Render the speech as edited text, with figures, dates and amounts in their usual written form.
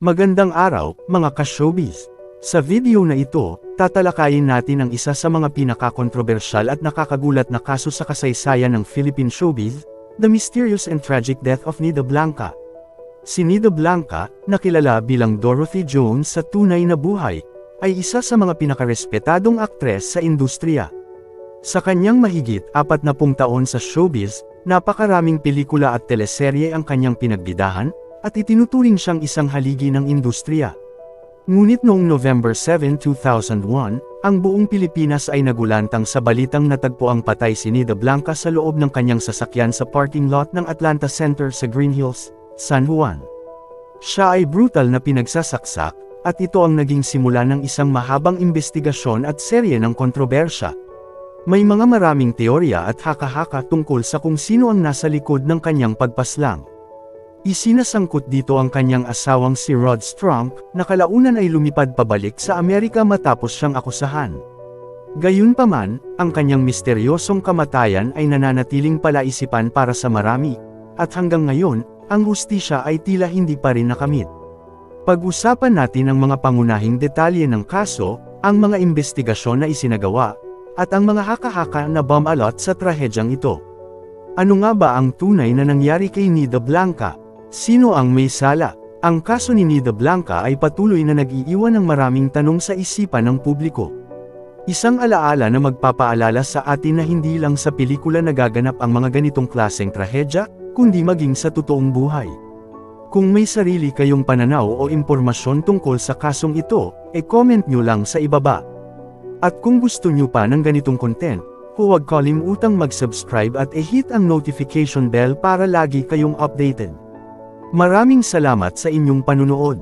Magandang araw, mga ka-showbiz! Sa video na ito, tatalakayin natin ang isa sa mga pinakakontrobersyal at nakakagulat na kaso sa kasaysayan ng Philippine showbiz, the mysterious and tragic death of Nida Blanca. Si Nida Blanca, na kilala bilang Dorothy Jones sa tunay na buhay, ay isa sa mga pinakarespetadong aktres sa industriya. Sa kanyang mahigit 40 taon sa showbiz, napakaraming pelikula at teleserye ang kanyang pinagbidahan, at itinuturing siyang isang haligi ng industriya. Ngunit noong November 7, 2001, ang buong Pilipinas ay nagulantang sa balitang natagpuang patay si Nida Blanca sa loob ng kanyang sasakyan sa parking lot ng Atlanta Center sa Green Hills, San Juan. Siya ay brutal na pinagsasaksak, at ito ang naging simula ng isang mahabang investigasyon at serye ng kontrobersya. May mga maraming teorya at haka-haka tungkol sa kung sino ang nasa likod ng kanyang pagpaslang. Isinasangkot dito ang kanyang asawang si Rod Strunk, na kalaunan ay lumipad pabalik sa Amerika matapos siyang akusahan. Gayunpaman, ang kanyang misteryosong kamatayan ay nananatiling palaisipan para sa marami, at hanggang ngayon, ang hustisya ay tila hindi pa rin nakamit. Pag-usapan natin ang mga pangunahing detalye ng kaso, ang mga investigasyon na isinagawa, at ang mga haka-haka na bomb-alot sa trahedyang ito. Ano nga ba ang tunay na nangyari kay Nida Blanca? Sino ang may sala? Ang kaso ni Nida Blanca ay patuloy na nag-iiwan ng maraming tanong sa isipan ng publiko. Isang alaala na magpapaalala sa atin na hindi lang sa pelikula nagaganap ang mga ganitong klaseng trahedya, kundi maging sa totoong buhay. Kung may sarili kayong pananaw o impormasyon tungkol sa kasong ito, comment nyo lang sa ibaba. At kung gusto nyo pa ng ganitong content, huwag kalimutang mag-subscribe at i-hit ang notification bell para lagi kayong updated. Maraming salamat sa inyong panunood.